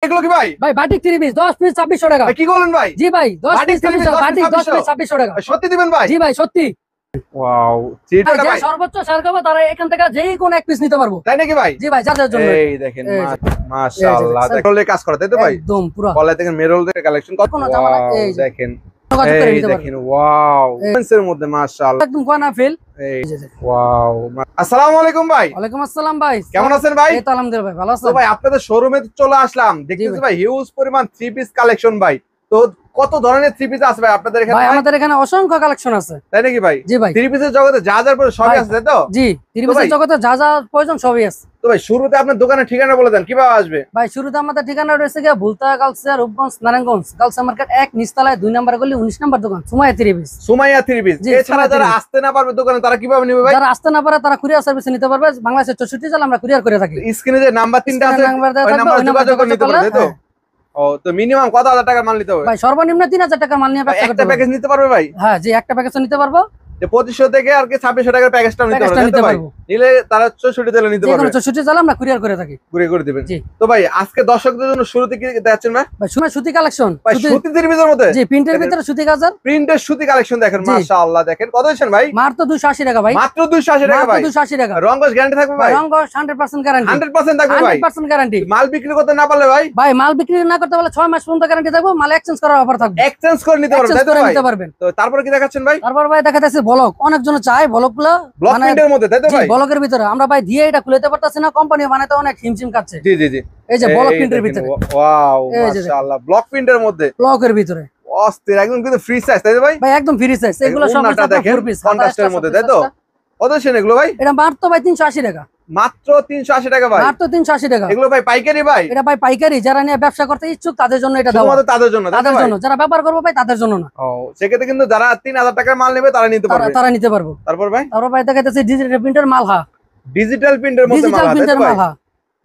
এগুলো কি ভাই? ভাই বাটিক 3 পিস 10 পিস 2600 টাকা। কি বলেন ভাই? জি ভাই 10 পিস 2600 বাটিক 10 পিস 2600 টাকা। সত্যি দিবেন ভাই? জি ভাই সত্যি। ওয়াও চিটাটা ভাই সর্বোচ্চ ছাড় করব তারা এখান থেকে যেই কোন এক পিস নিতে পারবো। তাই নাকি ভাই? জি ভাই যাদের জন্য। এই দেখেন মাশাআল্লাহ দেখলে কাজ করে তাই তো ভাই? একদম পুরো গলায় দেখেন মেরুলের কালেকশন কত দেখেন। এই দেখেন ওয়াও এর মধ্যে মাশাআল্লাহ একদম কোনা ফিল। এই ওয়াও আসসালামু আলাইকুম ভাই। ওয়ালাইকুম আসসালাম ভাই। কেমন আছেন ভাই? এই তো আলহামদুলিল্লাহ ভাই ভালো আছেন? তো ভাই আপনাদের শোরুমে চলে আসলাম দেখতেছি ভাই হিউজ পরিমাণ থ্রি পিস কালেকশন ভাই। তো কত ধরনের থ্রি পিস আছে ভাই আপনাদের এখানে? ভাই আমাদের এখানে অসংখ্য কালেকশন আছে। তাই নাকি ভাই? জি ভাই। থ্রি পিসের জগতে যা যা সবই আছে তাই তো? জি থ্রি পিসের জগতে যা যা প্রয়োজন সবই আছে। তো ভাই শুরুতে আপনার দোকানের ঠিকানা বলে দেন কিভাবে আসবে? ভাই শুরুতে আমাদের ঠিকানা রয়েছে গিয়ে ভুলতা গার্লসিয়া রূপগঞ্জ নারায়ণগঞ্জ গার্লসিয়া মার্কেট 1 নিচতলায় 2 নম্বর গলি 19 নম্বর দোকান Sumaiya three piece. Sumaiya three piece. এছাড়া যারা আসতে না পারবে দোকানে তারা কিভাবে নেবে ভাই? যারা আসতে না পারে তারা কুরিয়ার সার্ভিসে নিতে পারবে। বাংলাদেশের 64 জেলা আমরা কুরিয়ার করে থাকি। স্ক্রিনে যে নাম্বার 3টা আছে ওই নাম্বারে যোগাযোগ করে নিতে পারবে তাই তো? ও তো মিনিমাম কত হাজার টাকার মাল নিতে হবে ভাই? সর্বনিম্ন 3000 টাকার মাল নিয়ে ব্যবসা করতে একটা প্যাকেজ নিতে পারবে ভাই? হ্যাঁ জি একটা প্যাকেজ নিতে পারবো। যে 2500 থেকে আর কি 2600 টাকার প্যাকেজটা নিতে পারবে নিলে তারা 64 জেলা নিতে পারবে। 64 জেলা আমরা কুরিয়ার করে থাকি। কুরিয়ার করে দিবেন। তো ভাই আজকে দর্শকদের জন্য শুরুতে কি দেখাচ্ছেন ভাই? ভাই সুতি কালেকশন। ভাই সুতি থ্রি পিসের মধ্যে? জি প্রিন্টের ভিতরে সুতি কাজার প্রিন্টের সুতি কালেকশন দেখেন মাশাআল্লাহ দেখেন কত দিচ্ছেন ভাই? মাত্র 280 টাকা ভাই। মাত্র 280 টাকা ভাই? মাত্র 280 টাকা। রংকশ গ্যারান্টি থাকবে ভাই? রংকশ 100% গ্যারান্টি। 100% থাকবে ভাই? 100% গ্যারান্টি। মাল বিক্রি করতে না পারলে ভাই? ভাই মাল বিক্রি না করতে পারলে 6 মাস পর্যন্ত গ্যারান্টি থাকবে। মাল এক্সচেঞ্জ করার অফার থাকবে। এক্সচেঞ্জ করে নিতে পারবেন তাই তো ভাই? নিতে পারবেন। তো তারপর কি দেখাচ্ছেন ভাই? তারপর ভাই দেখাতেছে ব্লক। অনেকজন চায় ব্লকগুলো ব্লক প্রিন্টের মধ্যে তাই তো ভাই? ব্লকের ভিতরে আমরা ভাই দিয়ে এটা খুলতে পারতাছি না। কোম্পানি বানাতে অনেক হিমশিম কাটছে। জি জি জি এই যে ব্লক প্রিন্টের ভিতরে। ওয়াও মাশাআল্লাহ ব্লক প্রিন্টের মধ্যে ব্লকের ভিতরে অস্থির একদম কিন্তু ফ্রি সাইজ তাই তো ভাই? ভাই একদম ফ্রি সাইজ। এগুলো সব দেখেন কন্ট্রাস্টের মধ্যে তাই তো? কত শেন এগুলো ভাই? এটা মাত্র ভাই 380 টাকা। মাত্র 380 টাকা ভাই? মাত্র 380 টাকা। এগুলো ভাই পাইকারি ভাই? এটা ভাই পাইকারি যারা নিয়ে ব্যবসা করতে ইচ্ছুক তাদের জন্য এটা দাও। শুধুমাত্র তাদের জন্য? তাদের জন্য যারা ব্যবহার করবে ভাই তাদের জন্য না। ও সেক্ষেত্রে কিন্তু যারা 3000 টাকার মাল নেবে তারা নিতে পারবে? তারা নিতে পারবে। তারপর ভাই দেখাইতেছে ডিজিটাল প্রিন্টের মালহা। ডিজিটাল প্রিন্টের মধ্যে মাল আছে ডিজিটাল প্রিন্টের মালহা।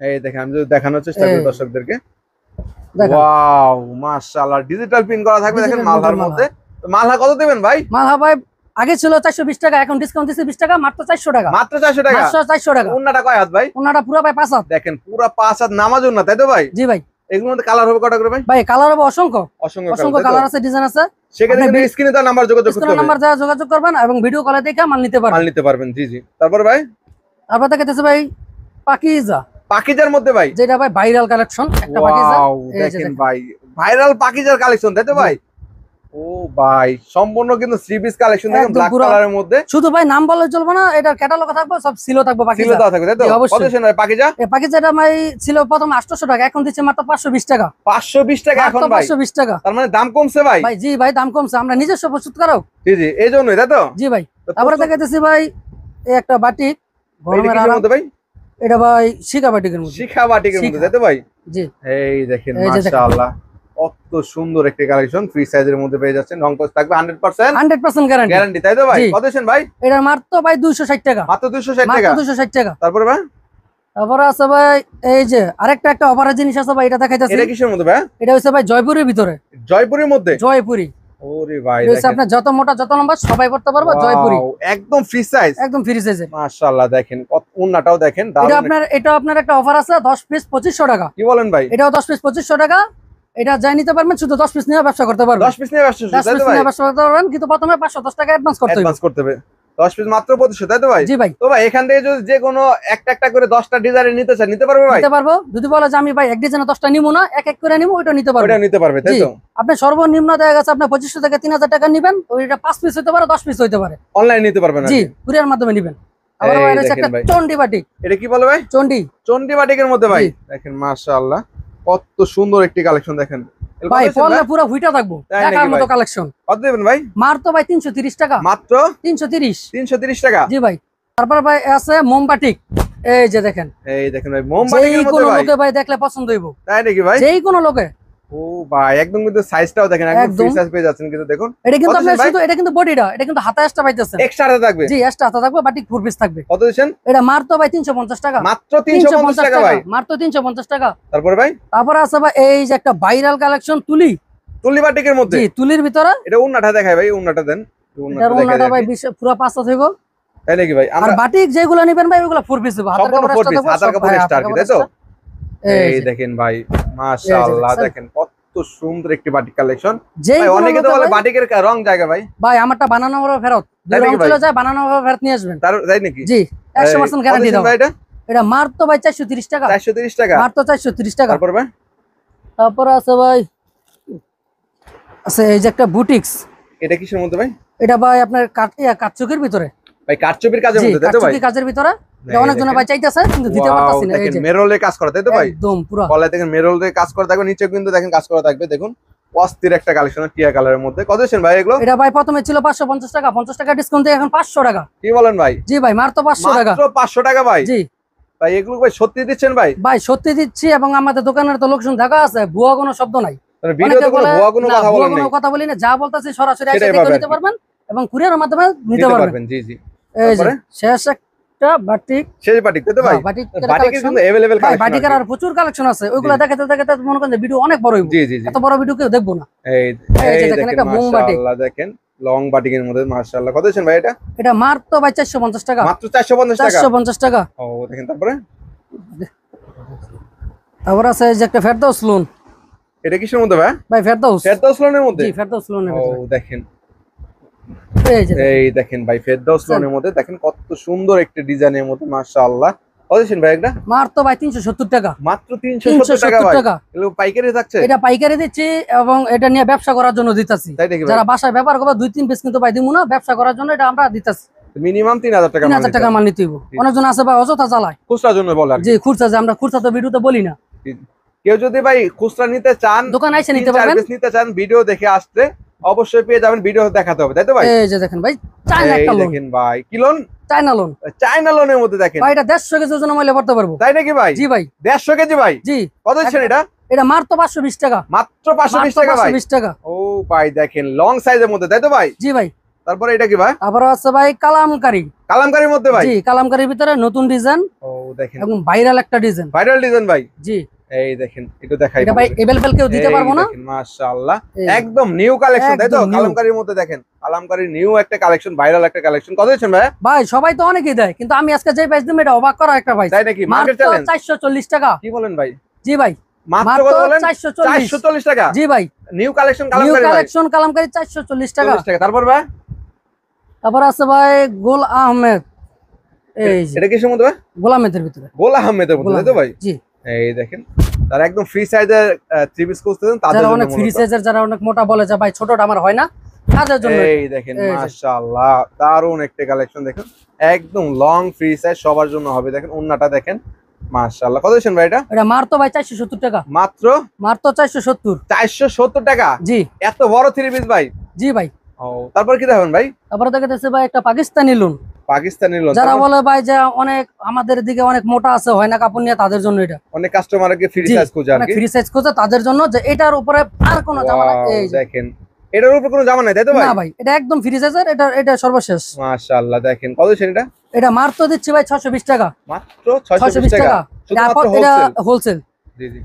এই দেখেন আমি যদি দেখানোর চেষ্টা করি দর্শকদেরকে। ওয়াও মাশাআল্লাহ ডিজিটাল প্রিন্ট করা থাকবে দেখেন মালহার মধ্যে। তো মালহা কত দিবেন ভাই? মালহা ভাই আগে ছিল 420 টাকা এখন ডিসকাউন্ট দিছি 20 টাকা মাত্র 400 টাকা। মাত্র 400 টাকা? মাত্র 400 টাকা। ওন্নাটা কয় হাত ভাই? ওন্নাটা পুরো ভাই 5 হাত। দেখেন পুরো 5 হাত নামাজ ওন্না তাই তো ভাই? জি ভাই। এগুলোর মধ্যে কালার হবে কয়টা করে ভাই? ভাই কালার হবে অসংখ্য অসংখ্য কালার আছে ডিজাইন আছে। সেক্ষেত্রে স্ক্রিনে তার নাম্বার যোগাযোগ করতে হবে। নাম্বার দ্বারা যোগাযোগ করবেন এবং ভিডিও কলে দেখে মাল নিতে পারবেন। জি জি। তারপর ভাই তারপর দেখাইতেছে ভাই পাকিজার মধ্যে ভাই যেটা ভাই ভাইরাল কালেকশন একটা পাকিজা। দেখেন ভাই ভাইরাল পাকিজার কালেকশন তাই তো ভাই? ও ভাই সম্পূর্ণ কিন্তু থ্রি পিস কালেকশন দেখেন ব্ল্যাক কালারের মধ্যে। শুধু ভাই নাম বললে চলবে না এটা ক্যাটালগ থাকবে সব সিলও থাকবে পাকিজা। সিলও থাকবে তাই তো? কত শেন ভাই পাকিজা? এই পাকিজাটা ভাই ছিল প্রথমে 800 টাকা এখন দিচ্ছে মাত্র 520 টাকা। 520 টাকা এখন ভাই? 520 টাকা। তার মানে দাম কমছে ভাই? ভাই জি ভাই দাম কমছে আমরা নিজস্ব প্রস্তুত করো। জি জি এইজন্যই তাই তো? জি ভাই। তারপরে দেখাইতেছি ভাই এই একটা বাটিক গরমের মধ্যে ভাই। এটা ভাই শিখা বাটিকের মধ্যে। শিখা বাটিকের মধ্যে তাই তো ভাই? জি এই দেখেন মাশাআল্লাহ কত সুন্দর একটা কালেকশন ফ্রি সাইজের মধ্যে পেয়ে যাচ্ছেন। রংকশ থাকবে 100% গ্যারান্টি তাই তো ভাই? কত শেন ভাই? এটা মাত্র ভাই 260 টাকা। মাত্র 260 টাকা? মাত্র 260 টাকা। তারপরে ভাই তারপরে আছে ভাই এই যে আরেকটা একটা অফারের জিনিস আছে ভাই এটা দেখাইতাছি। এটা কিসের মধ্যে ভাই? এটা হচ্ছে ভাই জয়পুরের ভিতরে। জয়পুরের মধ্যে? জয়পুরি। ওরে ভাই দেখেন আপনার যত মোটা যত লম্বা সবাই পড়তে পারবে জয়পুরি। একদম ফ্রি সাইজ? একদম ফ্রি সাইজে। মাশাআল্লাহ দেখেন ওন্নাটাও দেখেন এটা আপনার একটা অফার আছে 10 পিস 2500 টাকা। কি বলেন ভাই? এটাও 10 পিস 2500 টাকা। এটা যাই নিতে পারবেন শুধু 10 পিস নিয়ে ব্যবসা করতে পারবেন। 10 পিস নিয়ে ব্যবসা করতে পারবেন কিন্তু প্রথমে 510 টাকা অ্যাডভান্স করতে হবে। 10 পিস মাত্র 2500 তাই তো ভাই? জি ভাই। তো ভাই এখান থেকে যদি যে কোনো একটা করে 10টা ডিজাইন নিতে চান নিতে পারবে ভাই? নিতে পারবো। যদি বলে যে আমি ভাই এক ডিজাইনে 10টা নিব না এক এক করে নিব ওটা নিতে পারবে। ওটা নিতে পারবে তাই তো? আপনি সর্বনিম্ন দেখা গেছে আপনি 2500 থেকে 3000 টাকা নেবেন ওইটা 5 পিস হতে পারে 10 পিস হতে পারে। অনলাইন নিতে পারবেন? জি কুরিয়ার মাধ্যমে নেবেন। আবার ভাই এটা একটা চন্ডি বাটিক। এটা কি বলে ভাই? চন্ডি বাটিকের মধ্যে ভাই দেখেন মাশাআল্লাহ কত সুন্দর একটি কালেকশন দেখেন ভাই পড়লে পুরো হুইটা থাকবো দেখার মতো কালেকশন। কত দিবেন ভাই? মাত্র ভাই 330 টাকা। মাত্র 330 টাকা? জি ভাই। তারপর ভাই আছে মোমবাটিক। এই যে দেখেন ভাই মোমবাটিকের মধ্যে ভাই লোকে ভাই দেখলে পছন্দ হইবো। তাই নাকি ভাই? যেই কোন লোকে। ও ভাই একদম কিন্তু সাইজটাও দেখেন একদম ফ্রি সাইজ পেয়ে যাচ্ছেন কিন্তু দেখুন। এটা কিন্তু আপনার শুধু এটা কিন্তু বডিটা এটা কিন্তু হাতা এক্সট্রা পাইতেছেন। এক্সট্রা হাতা থাকবে? জি এক্সট্রা হাতা থাকবে বাটিক 4 পিস থাকবে। কত দিবেন? এটা মাত্র ভাই 350 টাকা। মাত্র 350 টাকা ভাই? মাত্র 350 টাকা। তারপরে ভাই তারপর আছে ভাই এই যে একটা ভাইরাল কালেকশন তুলি বাটিকের মধ্যে। জি তুলির ভিতরে। এটা ওন্নাটা দেখাই ভাই ওন্নাটা দেন। ওন্নাটা ভাই পুরো 5 হাত হইবো। তাই নাকি ভাই? আর বাটিক যেগুলো নেবেন ভাই ওগুলো 4 পিস হবে। হাতার কাপড় স্টার কি তাই তো? এই দেখেন ভাই মাশাআল্লাহ, দেখেন কত সুন্দর একটি বাটিক কালেকশন। যেই ভাই অনেকে তো বলে ভাই, বাটিকের রং জায়গা ভাই, ভাই আমারটা বানানো হবে ফেরত, তাই রং নাকি ভাই? চলে যায় বানানো হবে ফেরত নিয়ে আসবেন। তাই নাকি? জি 100% গ্যারান্টি দাও। ভাই এটা মাত্র ভাই 430 টাকা। 430 টাকা মাত্র 430 টাকা। তারপর ভাই তারপর আছে ভাই, আছে এই যে একটা বুটিক্স। এটা কিসের মধ্যে ভাই? এটা ভাই আপনার কাটচুকির ভিতরে ভাই কারচুপির কাজের মধ্যে, তাই তো ভাই? কাটচুকি কাজের ভিতরে। এটা অনেক জন ভাই চাইতেছে কিন্তু দিতে পারতাছি না। এই যে মেরোলে কাজ করা, তাই তো ভাই? একদম পুরো গলায় দেখেন মেরোলে কাজ করা থাকবে, নিচে কিন্তু দেখেন কাজ করা থাকবে। দেখুন অস্থির একটা কালেকশন টিয়া কালারের মধ্যে। কত দিচ্ছেন ভাই এগুলো? এটা ভাই প্রথমে ছিল 550 টাকা, 50 টাকা ডিসকাউন্ট দিয়ে এখন 500 টাকা। কি বলেন ভাই? জি ভাই মাত্র 500 টাকা। মাত্র 500 টাকা ভাই? জি ভাই এগুলো ভাই সত্যি দিচ্ছেন ভাই? ভাই সত্যি দিচ্ছি, এবং আমাদের দোকানের তো লোকজন দেখা আছে, ভুয়া কোনো শব্দ নাই। ভিডিওতে কোনো ভুয়া কোনো কথা বলেন নাই? কথা বলি না, যা বলতাছি সরাসরি এসে সেটাই দেখে পাবেন নিতে পারবেন এবং কুরিয়ারের মাধ্যমে নিতে পারবেন। জি জি। এই যে তারপরে শেষ একটা বাটিক। শেষ বাটিক, তাই তো ভাই? বাটিকের বাটিকের কিন্তু अवेलेबल ভাই কালেকশন বাটিকের আর প্রচুর কালেকশন আছে, ওইগুলা দেখাতে দেখাতে মনে করেন যে ভিডিও অনেক বড় হইব। জি জি জি। এত বড় ভিডিও কেউ দেখবো না। এই এই যে দেখেন দেখেন একটা মোম বাটিক। মাশাআল্লাহ, দেখেন লং বাটিকের মধ্যে মাশাআল্লাহ। কত দিচ্ছেন ভাই এটা? এটা মাত্র ভাই 450 টাকা। মাত্র 450 টাকা? 450 টাকা। ও দেখেন। তারপরে তারপর আছে এই যে একটা ফেরদৌস লোন। এটা কিসের মধ্যে ভাই? ভাই ফেরদৌস। ফেরদৌস লোনের মধ্যে? জি ফেরদৌস লোনের ও ভিতরে। দেখেন, এই যে এই দেখেন ভাই ফেরদৌস লোনের মধ্যে দেখেন কত সুন্দর একটা ডিজাইনের মধ্যে মাশাআল্লাহ। কত দিচ্ছেন ভাই এটা? মাত্র ভাই 370 টাকা। মাত্র 370 টাকা ভাই? টাকা। এগুলো পাইকারি থাকছে? এটা পাইকারি দিচ্ছি এবং এটা নিয়ে ব্যবসা করার জন্য দিতাছি। তাই নাকি ভাই? যারা বাসায় ব্যবহার করবে 2-3 পিস কিন্তু ভাই দিমু না, ব্যবসা করার জন্য এটা আমরা দিতাছি। মিনিমাম 3000 টাকা। 3000 টাকা মাল নিতে হইব। অনেকজন আছে ভাই অযথা চালায়। খুচরার জন্য বলে আর কি। জি খুচরা, যে আমরা খুচরা তো ভিডিওতে বলি না। কেউ যদি ভাই খুচরা নিতে চান, দোকান আইসে নিতে 3-4 পারবেন। পিস নিতে চান, ভিডিও দেখে আসলে অবশ্যই পেয়ে যাবেন। ভিডিও দেখাতে হবে, তাই তো ভাই? এই যে দেখেন ভাই চায়না এই একটা লোন। দেখেন ভাই কি লোন? China loan. চায়না লোনের মধ্যে দেখেন ভাই এটা 150 কেজি ওজন মহিলা পড়তে পারবো। তাই নাকি ভাই? জি ভাই 150 কেজি ভাই? জি। কত দিচ্ছেন এটা? এটা মাত্র 520 টাকা। মাত্র 520 টাকা ভাই? 520 টাকা। ও ভাই দেখেন লং সাইজের মধ্যে, তাই তো ভাই? জি ভাই। তারপরে এটা কি ভাই? আবার আছে ভাই কালামকারী। কালামকারীর মধ্যে ভাই? জি কালামকারীর ভিতরে নতুন ডিজাইন ও দেখেন এবং ভাইরাল একটা ডিজাইন। ভাইরাল ডিজাইন ভাই? জি এই দেখেন একটু দেখাই। এটা ভাই এভেলেবল কেউ দিতে পারবো না। দেখেন মাশাআল্লাহ এই একদম নিউ কালেকশন, তাই তো? একদম new। কালামকারীর মধ্যে দেখেন, কালামকারীর নিউ একটা কালেকশন, ভাইরাল একটা কালেকশন। কত দিচ্ছেন ভাই? ভাই সবাই তো অনেকেই দেয় কিন্তু আমি আজকে যে প্রাইস দিম এটা অবাক করা একটা প্রাইস। তাই নাকি? মার্কেট মাত্র চ্যালেঞ্জ? 440 টাকা। কি বলেন ভাই? জি ভাই মাত্র কত বলেন? 440 440 টাকা? জি ভাই নিউ কালেকশন নিউ কালামকারী ভাই? কালেকশন কালামকারী 440 টাকা। 40 টাকা। তারপর ভাই তারপর আছে ভাই গোল আহমেদ। এই যে এটা কিসের মধ্যে ভাই? গোলামেদের ভিতরে। গোল আহমেদের মধ্যে, তাই তো ভাই? জি এই দেখেন তারা একদম ফ্রি সাইজের থ্রি পিস খুঁজতেছেন তাদের যারা জন্য অনেক ফ্রি মূলত। সাইজের, যারা অনেক মোটা বলে যে ভাই ছোটটা আমার হয় না, তাদের জন্য। এই দেখেন এই যে। মাশাআল্লাহ দারুন একটা কালেকশন দেখুন, একদম লং ফ্রি সাইজ সবার জন্য হবে। দেখেন ওন্নাটা দেখেন মাশাআল্লাহ। কত দিচ্ছেন ভাই এটা? এটা মাত্র ভাই 470 টাকা। মাত্র মাত্র 470। 470 টাকা? জি এত বড় থ্রি পিস ভাই? জি ভাই। ও তারপর কি দেখবেন ভাই? তারপরে দেখাতেছে ভাই একটা পাকিস্তানি লোন। পাকিস্তানি লোন? যারা বলে ভাই যে অনেক আমাদের দিকে অনেক মোটা আছে হয় না কাপড় নিয়ে, তাদের জন্য এটা। অনেক কাস্টমারকে ফ্রি জি, সাইজ খোঁজে আর অনেক কি। ফ্রি সাইজ খোঁজে তাদের জন্য, যে এটার উপরে আর কোনো জামা নাই। Wow, এই যে। দেখেন এটার উপর কোনো জামা নাই, তাই তো ভাই? না ভাই এটা একদম ফ্রি সাইজের, এটা সর্বশেষ। মাশাআল্লাহ দেখেন। কত দিচ্ছেন এটা? এটা মাত্র দিচ্ছি ভাই 620 টাকা। মাত্র 620 টাকা? শুধুমাত্র এটা হোলসেল? হোলসেল। জি জি।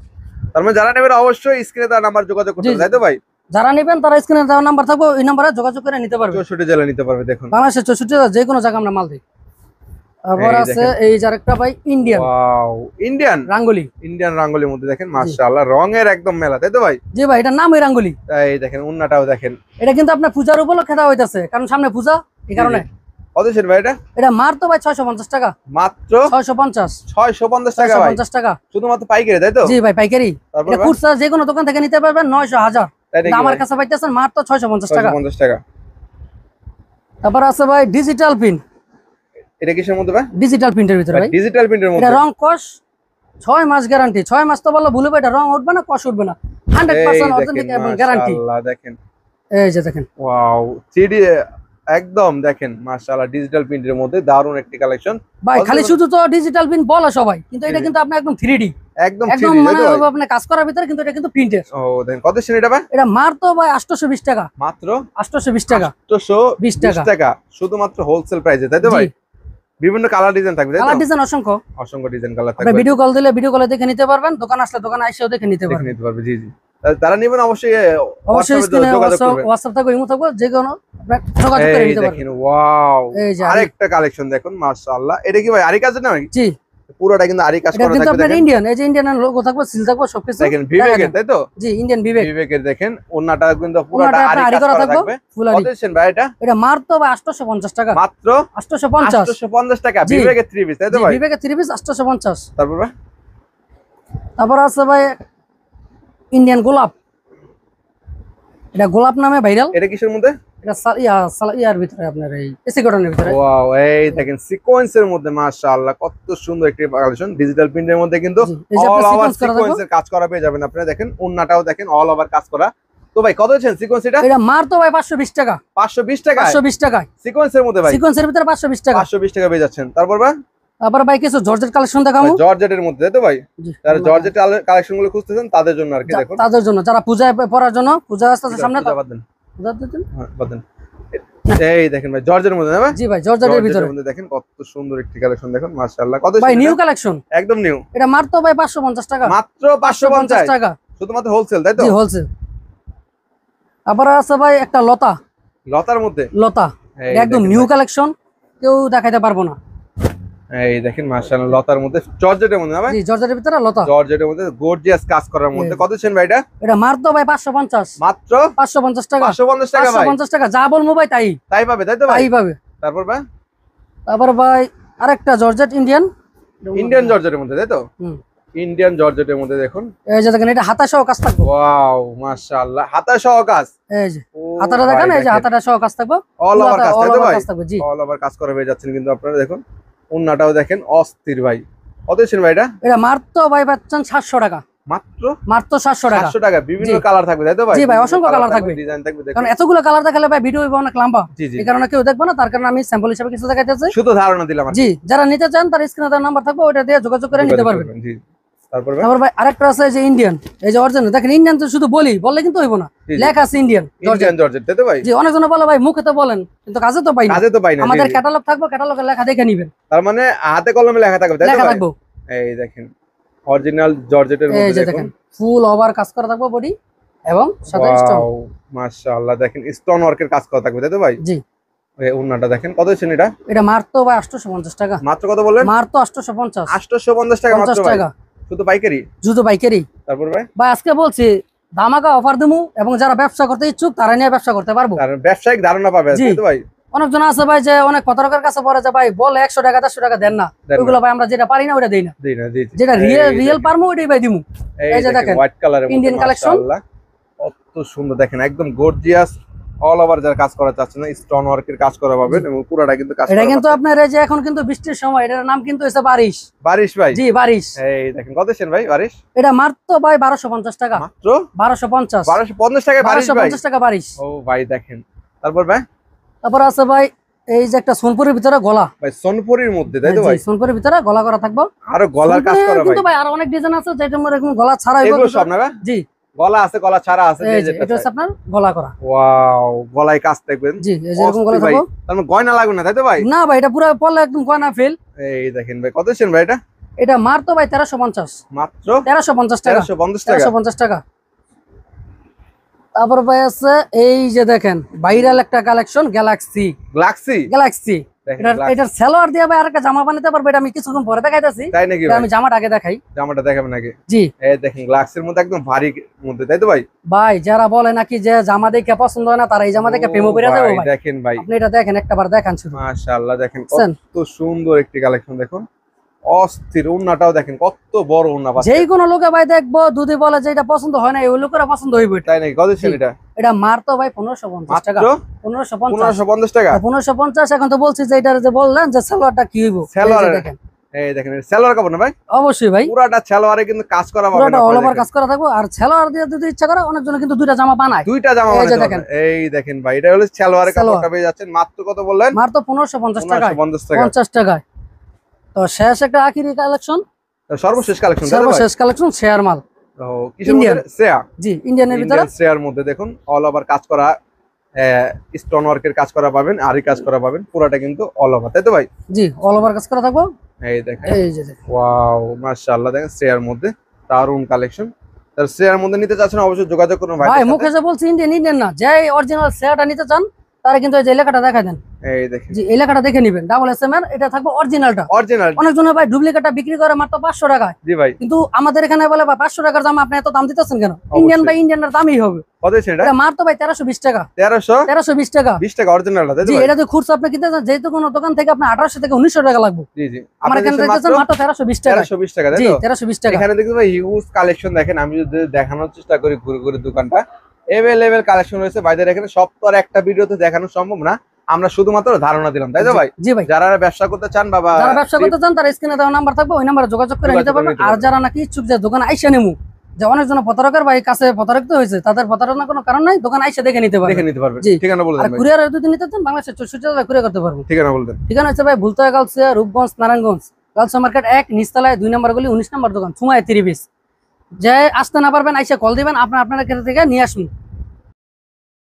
তার মানে যারা নেবেন অবশ্যই স্ক্রিনে তার নাম্বার যোগাযোগ করতে জি, হবে, তাই তো ভাই? যারা নেবেন তারা স্ক্রিনে দেওয়া নাম্বার থাকবে, ওই নাম্বারে যোগাযোগ করে নিতে পারবে। 64 জেলা নিতে পারবে। দেখুন বাংলাদেশের 64 জেলা যে কোনো জায়গায় আমরা মাল দিই। আবার এই আছে দেখেন। এই যে আরেকটা ভাই ইন্ডিয়ান ওয়াও ইন্ডিয়ান রাঙ্গুলি। ইন্ডিয়ান রাঙ্গুলির মধ্যে দেখেন মাশাআল্লাহ রঙের একদম মেলা, তাই তো ভাই? জি ভাই এটার নাম ওই রাঙ্গুলি। এই দেখেন ওন্নাটাও দেখেন। এটা কিন্তু আপনার পূজার উপলক্ষে দেওয়া হইতাছে, কারণ সামনে পূজা, এই কারণে। কত দিচ্ছেন ভাই এটা? এটা মাত্র ভাই 650 টাকা। মাত্র 650 650 টাকা ভাই? 650 টাকা। শুধুমাত্র পাইকারি, তাই তো? জি ভাই পাইকারি। তারপর এটা ভাই? খুচরা যে কোনো দোকান থেকে নিতে পারবেন 900 1000। তাই নাকি আমার ভাই? কাছে পাইতেছেন মাত্র 650 টাকা। 650 টাকা। তারপর আছে ভাই ডিজিটাল পিন। এটা কিসের মধ্যে ভাই? ডিজিটাল প্রিন্টের ভিতরে ভাই। ডিজিটাল প্রিন্টের এটা মধ্যে? রং কস 6 মাস গ্যারান্টি। 6 মাস তো বললে ভুল হবে, এটা রং উঠবে না, কস উঠবে না, 100% অথেন্টিক এবং গ্যারান্টি। মাশাআল্লাহ দেখেন। এই যে দেখেন ওয়াও 3D একদম দেখেন মাশাআল্লাহ ডিজিটাল প্রিন্টের মধ্যে দারুন একটি কালেকশন ভাই। খালি শুধু তো ডিজিটাল প্রিন্ট বলে সবাই, কিন্তু এটা কিন্তু আপনি একদম 3D, একদম একদম 3D, মানে তাই তো ভাই? আপনি কাজ করার ভিতরে, কিন্তু এটা কিন্তু প্রিন্টের। ও দেখেন কত দিচ্ছেন এটা ভাই? এটা মাত্র ভাই 820 টাকা। মাত্র 820 টাকা। 820 টাকা। টাকা শুধুমাত্র হোলসেল প্রাইসে, তাই তো ভাই? জি। বিভিন্ন কালার ডিজাইন থাকবে, তাই তো? কালার ডিজাইন অসংখ্য। অসংখ্য ডিজাইন কালার আপনি থাকবে, ভিডিও কল দিলে ভিডিও কলে দেখে নিতে পারবেন, দোকান আসলে দোকানে এসেও দেখে নিতে দেখে পারবেন। নিতে পারবে। জি জি। তারা নেবেন অবশ্যই অবশ্যই WhatsApp-এ স্ক্রিনে যোগাযোগ করবেন। হোয়াটসঅ্যাপ থাকবে, ইমো থাকবে, যে কোনো আপনি যোগাযোগ করে এই নিতে পারবেন। দেখেন ওয়াও এই যে আরেকটা কালেকশন দেখুন মাশাআল্লাহ। এটা কি ভাই আরি কাজের না নাকি? জি পুরোটা কিন্তু আরি কাজ এটা করা কিন্তু থাকবে আপনার দেখেন। ইন্ডিয়ান, এই যে ইন্ডিয়ান লোগো থাকবে, সিল থাকবে, সবকিছু দেখেন বিবেকের, তাই তো? জি, ইন্ডিয়ান বিবেক। বিবেকের দেখেন ওন্নাটা কিন্তু পুরোটা ওনাটা আরি আরি কাজ করা করা থাকবে, থাকবে। ফুল কত আরি। দিচ্ছেন ভাই এটা? এটা মাত্র ভাই 850 টাকা, মাত্র 850। 850 টাকা জি। বিবেকের 3 পিস, তাই তো জি, ভাই? বিবেকের 3 পিস 850। তারপর ভাই তারপর আছে ভাই ইন্ডিয়ান গোলাপ, এটা গোলাপ নামে ভাইরাল। এটা কিসের মধ্যে? এটা ইয়ার ভিতরে আপনার এই এসি কটনের ভিতরে। ওয়াও, এই দেখেন সিকোয়েন্সের মধ্যে মাশাআল্লাহ কত সুন্দর একটি কালেকশন। ডিজিটাল প্রিন্টের মধ্যে কিন্তু জি, এই যে অল আপনার ওভার সিকোয়েন্স করা থাকবে। সিকোয়েন্সের কাজ করা পেয়ে যাবেন আপনারা। দেখেন ওন্নাটাও দেখেন অল ওভার কাজ করা। তো ভাই কত দিচ্ছেন সিকোয়েন্স এটা? এটা মাত্র ভাই 520 টাকা, 520 টাকা 520 টাকায় সিকোয়েন্সের মধ্যে ভাই। সিকোয়েন্সের ভিতরে 520 টাকা। 520 টাকা পেয়ে যাচ্ছেন। তারপর ভাই তারপর ভাই কিছু জর্জেট কালেকশন দেখাবো। জর্জেটের মধ্যে, তাই তো ভাই? জি, যারা জর্জেট কালেকশন গুলো খুঁজতেছেন তাদের জন্য আর কি। দেখুন তাদের জন্য, যারা পূজায় পড়ার জন্য, পূজা আসছে সামনে, পূজা বাদ দেন। পূজা দিতেন। হ্যাঁ, বাদ দেন। এই দেখেন ভাই জর্জেটের মধ্যে না ভাই? জি ভাই, জর্জেটের ভিতরে মধ্যে দেখেন কত সুন্দর একটি কালেকশন। দেখুন মাশাআল্লাহ কত ভাই সুন্দর। নিউ কালেকশন, একদম নিউ। এটা মাত্র ভাই 550 টাকা, মাত্র 550 টাকা। শুধুমাত্র হোলসেল, তাই তো? জি, হোলসেল। তারপর আছে ভাই একটা লতা, লতার মধ্যে লতা এই এটা একদম দেখেন নিউ ভাই। কালেকশন, কেউ দেখাইতে পারবো না। এই দেখেন মাশাআল্লাহ লতার মধ্যে জর্জেটের মধ্যে না ভাই? জি, জর্জেটের ভিতরে লতা। জর্জেটের মধ্যে গর্জিয়াস কাজ করার মধ্যে। এই। কত দিচ্ছেন ভাই এটা? এটা মাত্র ভাই 550, মাত্র 550 টাকা, 550 টাকা ভাই। 550 টাকা। যা বলবো ভাই তাই তাই পাবে, তাই তো ভাই? তাই পাবে। তারপর ভাই তারপর ভাই আরেকটা জর্জেট ইন্ডিয়ান, ইন্ডিয়ান জর্জেটের মধ্যে, তাই তো? হুম। ইন্ডিয়ান জর্জেটের মধ্যে দেখুন। এই যে দেখেন, এটা হাতা সহ কাজ থাকবে। ওয়াও মাশাআল্লাহ হাতা সহ কাজ। এই যে হাতাটা দেখেন, এই যে হাতাটা সহ কাজ থাকবে, অল ওভার কাজ, তাই তো ভাই? কাজ থাকবে। জি, অল ওভার কাজ করা হয়ে যাচ্ছেন কিন্তু আপনারা। দেখুন ওন্নাটাও দেখেন অস্থির ভাই। কত দিচ্ছেন ভাই এটা? এটা মাত্র ভাই পাচ্ছেন 700 টাকা, মাত্র মাত্র 700 টাকা। 700 টাকা। বিভিন্ন জি। কালার থাকবে, তাই তো ভাই? জি ভাই, বিভিন্ন অসংখ্য কালার থাকবে, ডিজাইন থাকবে। দেখুন কারণ এতগুলো কালার দেখালে ভাই ভিডিও হইবে অনেক লম্বা, জি জি এই কারণে কেউ দেখবে না, তার কারণে আমি স্যাম্পল হিসেবে কিছু দেখাইতেছি। শুধু ধারণা দিলাম আর কি। জি, যারা নিতে চান তার স্ক্রিনে তার নাম্বার থাকবে, ওটা দিয়ে যোগাযোগ করে নিতে পারবেন। জি। তারপর ভাই তারপর ভাই আরেকটা আছে যে ইন্ডিয়ান, এই যে অরিজিনাল। দেখেন ইন্ডিয়ান তো শুধু বললে কিন্তু হইব না, জি, জি। লেখা আছে ইন্ডিয়ান ইন্ডিয়ান জর্জেট, তাই তো ভাই? জি, অনেকজন বলে ভাই মুখে তো বলেন কিন্তু কাজে তো পাই না। কাজে তো পাই না। আমাদের জি, জি। ক্যাটালগ থাকবে, ক্যাটালগের লেখা দেখে নিবেন, তার মানে হাতে কলমে লেখা থাকবে, তাই তো লেখা ভাই? থাকবো। এই দেখেন অরিজিনাল জর্জেটের এই মধ্যে যে দেখুন। দেখেন ফুল ওভার কাজ করা থাকবে বডি এবং সাথে স্টোন। ওয়াও মাশাআল্লাহ দেখেন স্টোন ওয়ার্কের কাজ করা থাকবে, তাই তো ভাই? জি, এই ওন্নাটা দেখেন। কত দিচ্ছেন এটা? এটা মাত্র ভাই 850 টাকা, মাত্র কত বললেন? মাত্র 850, 850 টাকা মাত্র 50 ভাই। টাকা। শুধু পাইকারি? জুতো পাইকারি তারপর ভাই ভাই আজকে বলছি ধামাকা অফার দেবো, এবং যারা ব্যবসা করতে ইচ্ছুক তারা নিয়ে ব্যবসা করতে পারবো। কারণ ব্যবসায়িক ধারণা পাবে, জি। তাই তো ভাই? অনেকজন আছে ভাই যে অনেক প্রতারকের কাছে পড়ে যে ভাই বলে 100 টাকা 150 টাকা দেন না, দেন না। ওইগুলো ভাই আমরা যেটা পারি না ওটা দেই না, জি না, জি জি। যেটা এই রিয়েল দেখেন, পারমো ওইটাই ভাই দিমু। এই যে দেখেন হোয়াইট কালারের মধ্যে Indian collection। মাশাআল্লাহ কত সুন্দর। দেখেন একদম গর্জিয়াস অল ওভার যারা কাজ করা চাচ্ছেন না স্টোন ওয়ার্কের কাজ করা পাবেন এবং পুরোটা কিন্তু কাজ এটা করা কিন্তু পাচ্ছেন। আপনার এই যে এখন কিন্তু বৃষ্টির সময়, এটার নাম কিন্তু হচ্ছে বারিশ। বারিশ ভাই? জি, বারিশ। এই দেখেন কত দিচ্ছেন ভাই বারিশ? এটা মাত্র ভাই 1250 টাকা, মাত্র 1250, 1250 টাকায় বারিশ ভাই? 1250 টাকা বারিশ। ও ভাই দেখেন। তারপর ভাই তারপর আছে ভাই এই যে একটা সোনপুরের ভিতরে গলা, ভাই সোনপুরির মধ্যে, তাই তো জি, ভাই? সোনপুরের ভিতরে গলা করা থাকবো। আরো গলার কাজ সোনপুরে করা ভাই? কিন্তু ভাই আরো অনেক ডিজাইন আছে যেটা মনে এরকম গলা ছাড়া হইবো। এগুলো সব না ভাই? জি, গলা আছে, গলা ছাড়া আছে, এই যে যেটা এটা হচ্ছে আপনার গলা করা। ওয়াও গলায় কাজ দেখবেন। জি, এই যে এরকম গলা অস্থির ভাই। থাকবো। তার মানে গয়না লাগবে না, তাই তো ভাই? না ভাই, এটা পুরো পড়লে একদম গয়না ফেল। এই দেখেন ভাই কত দিচ্ছেন ভাই এটা? এটা মাত্র ভাই 1350, মাত্র 1350 টাকা, 1350 টাকা। 1350 টাকা। তারপর ভাই আছে এই যে দেখেন ভাইরাল একটা কালেকশন গ্যালাক্সি, গ্লাক্সি গ্যালাক্সি। দেখেন এটার সেলোয়ার দিয়ে ভাই আরেকটা জামা বানাতে পারবে, এটা আমি কিছুক্ষণ পরে দেখাইতেছি। তাই নাকি এটা ভাই? আমি জামাটা আগে দেখাই। জামাটা দেখাবেন নাকি? জি এই দেখেন গ্লাক্সের মধ্যে একদম ভারী মধ্যে, তাই তো ভাই? ভাই, যারা বলে নাকি যে জামা দেখে পছন্দ হয় না তারা এই জামা দেখে প্রেমে পড়ে যাবে ভাই। দেখেন ভাই আপনি এটা দেখেন, একটাবার দেখান শুধু। মাশাআল্লাহ দেখেন বুঝছেন? কত সুন্দর একটি কালেকশন। দেখুন অস্থির ওন্নাটাও দেখেন কত বড় ওন্না পাচ্ছে। যেই কোনো লোকে ভাই দেখবো যদি বলে যে এটা পছন্দ হয় না, ওই লোকেরা পছন্দ হইবে এটা। তাই নাকি? কত দিচ্ছেন জি। এটা? এটা মারতো ভাই 1550 টাকা, মাত্র 1550, 1550 টাকা। 1550। এখন তো বলছি যে এটা যে বললেন যে সালোয়ারটা কি হইব, সালোয়ার এই যে দেখেন। এই দেখেন সালোয়ার কাপড় না ভাই? অবশ্যই ভাই, পুরাটা সালোয়ারে কিন্তু কাজ করা পাবেন পুরোটা অল আপনারা ওভার দেখেন। কাজ করা থাকবো। আর সালোয়ার দিয়ে যদি ইচ্ছা করে অনেকজন কিন্তু দুইটা জামা বানায়। দুইটা জামা এই যে বানাতে দেখেন। পারবেন। এই দেখেন ভাই এটা হলো সালোয়ারের সালোয়ার। কাপড়টা পেয়ে যাচ্ছেন মাত্র কত বললেন? মারতো 1550 টাকায়, 1550 টাকা। 50 টাকায়। তো শেষ একটা আখিরি কালেকশন, সর্বশেষ কালেকশন তাই তো ভাই? সর্বশেষ কালেকশন শেয়ার মাল। ও কিসের Indian। মধ্যে? সেয়া। জি, ইন্ডিয়ানের ভিতরে। ইন্ডিয়ান সেয়ার মধ্যে দেখুন অল ওভার কাজ করা স্টোন ওয়ার্কের কাজ করা পাবেন, আরি কাজ করা পাবেন, পুরাটা কিন্তু অল ওভার, তাই তো ভাই? জি, অল ওভার কাজ করা থাকবো। এই দেখেন এই যে দেখেন। ওয়াও মাশাআল্লাহ দেখেন সেয়ার মধ্যে দারুন কালেকশন। তার সেয়ার মধ্যে নিতে চাচ্ছেন অবশ্যই যোগাযোগ করুন ভাই ভাই। মুখে যে বলছি ইন্ডিয়ান, ইন্ডিয়ান না, যে অরিজিনাল শেয়ারটা নিতে চান তারা কিন্তু এই যে এলাকাটা দেখা দেন, এই দেখেন যে এলাকাটা দেখে নিবেন, ডাবল এসএম এর এটা থাকবে অরিজিনালটা। অরিজিনাল। অনেকজন ভাই ডুপ্লিকেটটা বিক্রি করে মাত্র 500 টাকায়, জি ভাই, কিন্তু আমাদের এখানে বলে ভাই 500 টাকার জামা আপনি এত দাম দিতেছেন কেন? ইন্ডিয়ান ভাই ইন্ডিয়ানের দামই হবে। কত সেটা? এটা মাত্র ভাই 1320 টাকা। 1320 টাকা। 20 টাকা অরিজিনালটা, তাই তো জি, ভাই? এটা তো খুচরা আপনি কিনতে চান যেহেতু কোনো দোকান থেকে আপনি 1800 থেকে 1900 টাকা লাগবে। জি জি, আমার এখানে দেখতেছেন মাত্র 1320 টাকা। 1320 টাকা, তাই জি, তো? 1320 টাকা। এখানে দেখতে ভাই হিউজ কালেকশন। দেখেন আমি যদি দেখানোর চেষ্টা করি ঘুরে ঘুরে দোকানটা, এভেলেবেল কালেকশন রয়েছে ভাইদের এখানে। সব তো আর একটা ভিডিওতে দেখানো সম্ভব না, আমরা শুধুমাত্র ধারণা দিলাম, তাই তো ভাই? জি ভাই, যারা ব্যবসা করতে চান বাবা, যারা ব্যবসা করতে চান তারা স্ক্রিনে দেওয়া নাম্বার থাকবে, ওই নাম্বারে যোগাযোগ করে নিতে পারবেন। আর যারা নাকি ইচ্ছুক যে দোকান আইসা নেমু, যে অনেকজন প্রতারকের ভাই কাছে প্রতারিত হয়েছে, তাদের প্রতারণার কোনো কারণ নাই, দোকান আইসা দেখে নিতে পারবেন। দেখে নিতে পারবেন। জি। ঠিকানা বলে আর দেন ভাই। কুরিয়ার যদি নিতে চান বাংলাদেশের 64 জেলায় কুরিয়ার করতে পারবেন। ঠিকানা বলে দেন। ঠিকানা হচ্ছে ভাই ভুলতা গাউসিয়া, রূপগঞ্জ, নারায়ণগঞ্জ, গাউসা মার্কেট 1 নিচতলায় 2 নম্বর গলি 19 নম্বর দোকান, সময় 30 যে আসতে না পারবেন আইসা কল দিবেন, আপনার ক্ষেত্রে থেকে নিয়ে আসুন।